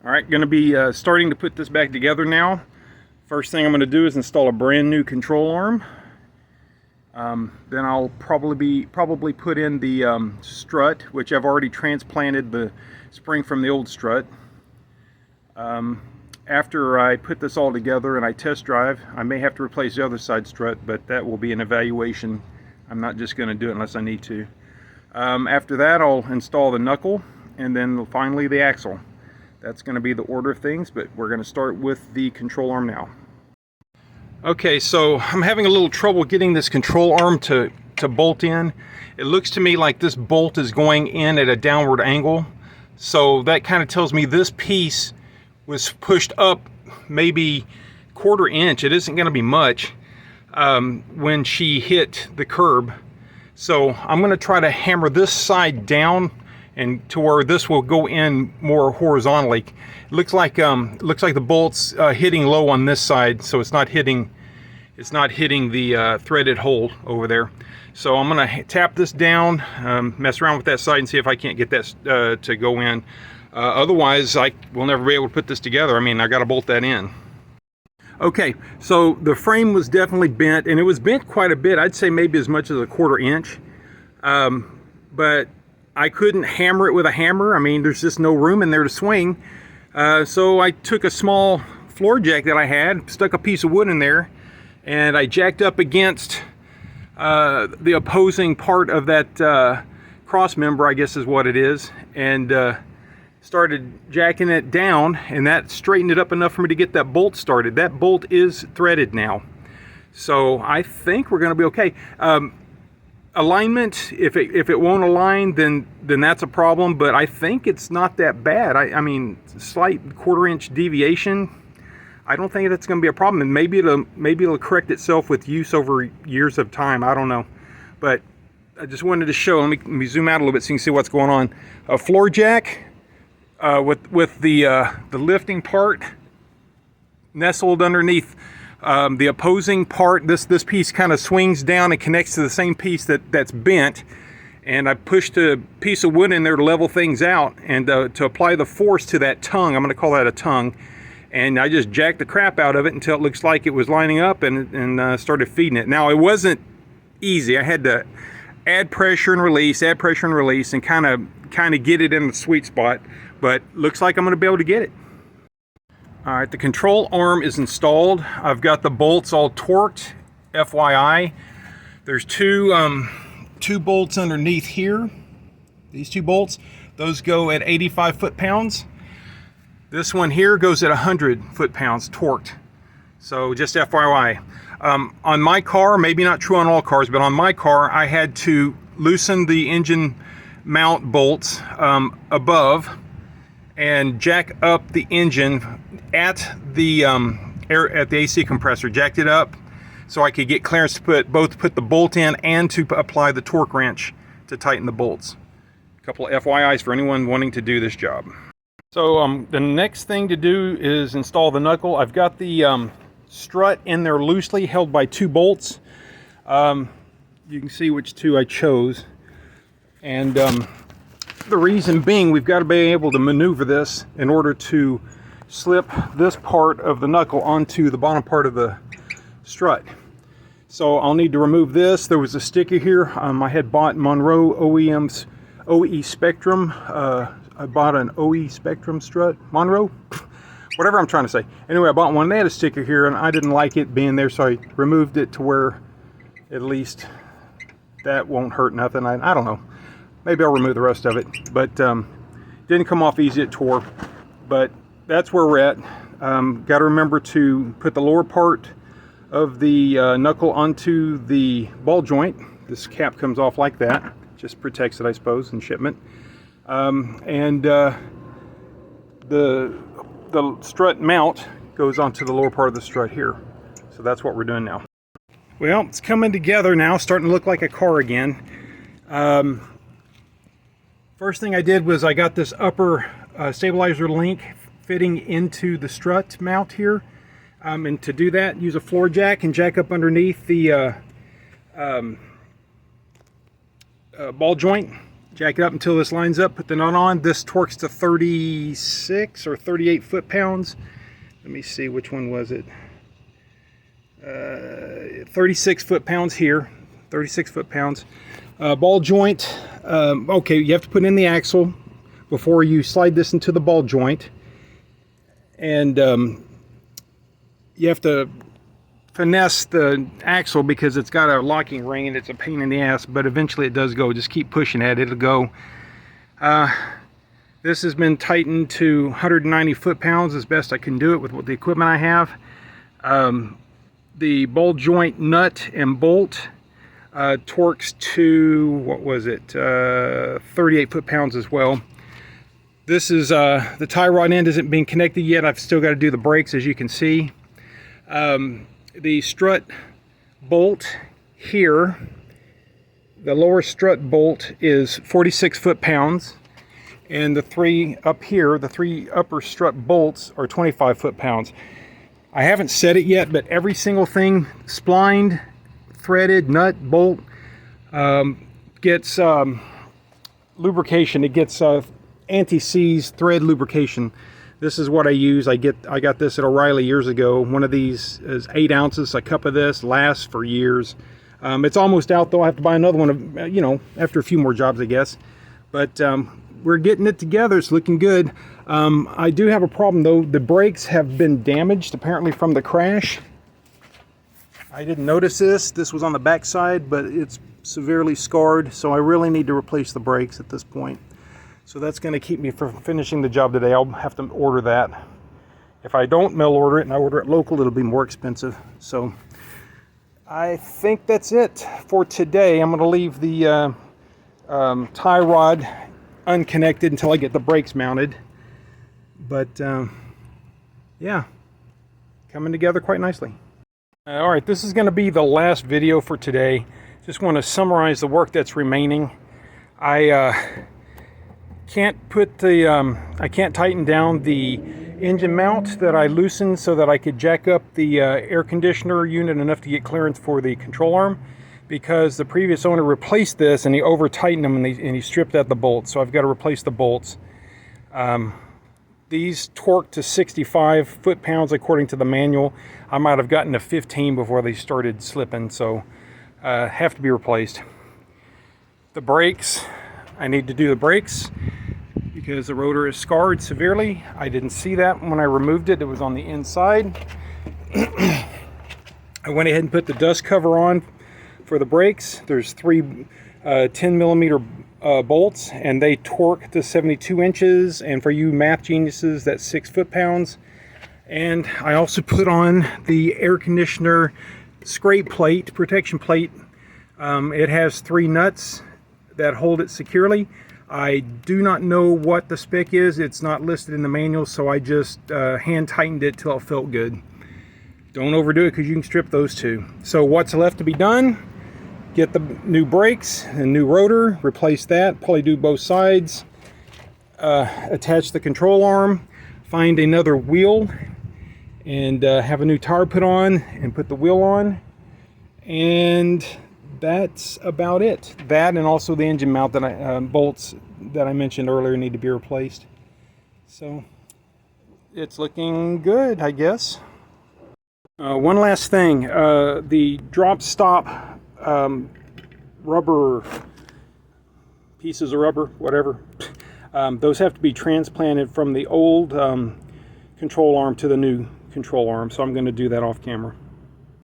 All right, going to be starting to put this back together now. First thing I'm going to do is install a brand new control arm. Then I'll probably put in the strut, which I've already transplanted the spring from the old strut. After I put this all together and I test drive, I may have to replace the other side strut, but that will be an evaluation. I'm not just going to do it unless I need to. After that, I'll install the knuckle and then finally the axle. That's going to be the order of things, but we're going to start with the control arm now. Okay, so I'm having a little trouble getting this control arm to bolt in. It looks to me like this bolt is going in at a downward angle. So that kind of tells me this piece was pushed up maybe 1/4 inch. It isn't going to be much when she hit the curb. So I'm going to try to hammer this side down and to where this will go in more horizontally. It looks like the bolt's hitting low on this side, so it's not hitting the threaded hole over there. So I'm gonna tap this down, mess around with that side and see if I can't get that to go in. Otherwise, we'll never be able to put this together. I mean, I got to bolt that in. Okay, so the frame was definitely bent, and it was bent quite a bit. I'd say maybe as much as a 1/4 inch. But I couldn't hammer it with a hammer. I mean, there's just no room in there to swing. So I took a small floor jack that I had, stuck a piece of wood in there, and I jacked up against the opposing part of that cross member, I guess is what it is, and started jacking it down, and that straightened it up enough for me to get that bolt started. That bolt is threaded now. So I think we're gonna be okay. Alignment, if it won't align, then that's a problem, but I think it's not that bad. I mean, slight 1/4 inch deviation, I don't think that's going to be a problem, and maybe it'll correct itself with use over years of time. I don't know, but I just wanted to show. Let me zoom out a little bit so you can see what's going on. A floor jack with the lifting part nestled underneath. The opposing part, this piece kind of swings down and connects to the same piece that's bent, and I pushed a piece of wood in there to level things out and to apply the force to that tongue. I'm going to call that a tongue, and I just jacked the crap out of it until it looks like it was lining up and started feeding it. Now, it wasn't easy. I had to add pressure and release, and kind of get it in the sweet spot, but looks like I'm going to be able to get it. All right, the control arm is installed. I've got the bolts all torqued, FYI. There's two bolts underneath here. These 2 bolts, those go at 85 foot-pounds. This one here goes at 100 foot-pounds torqued. So just FYI. On my car, maybe not true on all cars, but on my car, I had to loosen the engine mount bolts above and jack up the engine at the AC compressor. Jacked it up so I could get clearance to put the bolt in and to apply the torque wrench to tighten the bolts. A couple of FYIs for anyone wanting to do this job. So the next thing to do is install the knuckle. I've got the strut in there loosely held by 2 bolts. You can see which 2 I chose, and the reason being, we've got to be able to maneuver this in order to slip this part of the knuckle onto the bottom part of the strut. So I'll need to remove this. There was a sticker here. I had bought Monroe OEM's OE Spectrum. I bought an OE Spectrum strut. Monroe? Whatever I'm trying to say. Anyway, I bought one. They had a sticker here, and I didn't like it being there, so I removed it to where at least that won't hurt nothing. I don't know. Maybe I'll remove the rest of it, but didn't come off easy. It tore, but that's where we're at. Got to remember to put the lower part of the knuckle onto the ball joint. This cap comes off like that, just protects it, I suppose, in shipment. And the strut mount goes onto the lower part of the strut here. So that's what we're doing now. Well, it's coming together now, starting to look like a car again. First thing I did was I got this upper stabilizer link fitting into the strut mount here. And to do that, use a floor jack and jack up underneath the ball joint Jack it up until this lines up, put the nut on. This torques to 36 or 38 foot-pounds. Let me see, which one was it? 36 foot-pounds here, 36 foot-pounds. Ball joint, okay, you have to put in the axle before you slide this into the ball joint. And you have to finesse the axle because it's got a locking ring and it's a pain in the ass, but eventually it does go. Just keep pushing it, it'll go. This has been tightened to 190 foot-pounds as best I can do it with the equipment I have. The ball joint nut and bolt torques to, what was it, 38 foot-pounds as well. This is, the tie rod end isn't being connected yet. I've still got to do the brakes, as you can see. The strut bolt here, the lower strut bolt is 46 foot-pounds, and the three up here, the three upper strut bolts are 25 foot-pounds. I haven't set it yet, but every single thing, splined, threaded, nut, bolt, gets lubrication. It gets anti-seize thread lubrication. This is what I use. I got this at O'Reilly years ago. One of these is 8 ounces. A cup of this lasts for years. It's almost out though. I have to buy another one, you know, after a few more jobs, I guess. But we're getting it together. It's looking good. I do have a problem though. The brakes have been damaged apparently from the crash. I didn't notice this. This was on the back side, but it's severely scarred. So I really need to replace the brakes at this point. So that's going to keep me from finishing the job today. I'll have to order that. If I don't mail order it and I order it local, it'll be more expensive. So I think that's it for today. I'm going to leave the tie rod unconnected until I get the brakes mounted. But yeah, coming together quite nicely. All right, this is going to be the last video for today. Just want to summarize the work that's remaining. I can't put the I can't tighten down the engine mount that I loosened so that I could jack up the air conditioner unit enough to get clearance for the control arm, because the previous owner replaced this and he over tightened them and he stripped out the bolts, so I've got to replace the bolts. These torque to 65 foot-pounds according to the manual. I might have gotten to 15 before they started slipping, so have to be replaced. The brakes, I need to do the brakes because the rotor is scarred severely. I didn't see that when I removed it. It was on the inside. I went ahead and put the dust cover on for the brakes. There's 3 10mm bolts, and they torque to 72 inches. And for you math geniuses, that's 6 foot-pounds. And I also put on the air conditioner scrape plate, protection plate. It has 3 nuts that hold it securely. I do not know what the spec is. It's not listed in the manual, so I just hand tightened it till it felt good. Don't overdo it because you can strip those too. So what's left to be done? Get the new brakes and new rotor, replace that, probably do both sides, attach the control arm, find another wheel, and have a new tire put on and put the wheel on, and that's about it. That and also the engine mount that bolts that I mentioned earlier need to be replaced. So it's looking good, I guess. One last thing, the drop stop rubber pieces of rubber, whatever, those have to be transplanted from the old control arm to the new control arm, so I'm going to do that off camera.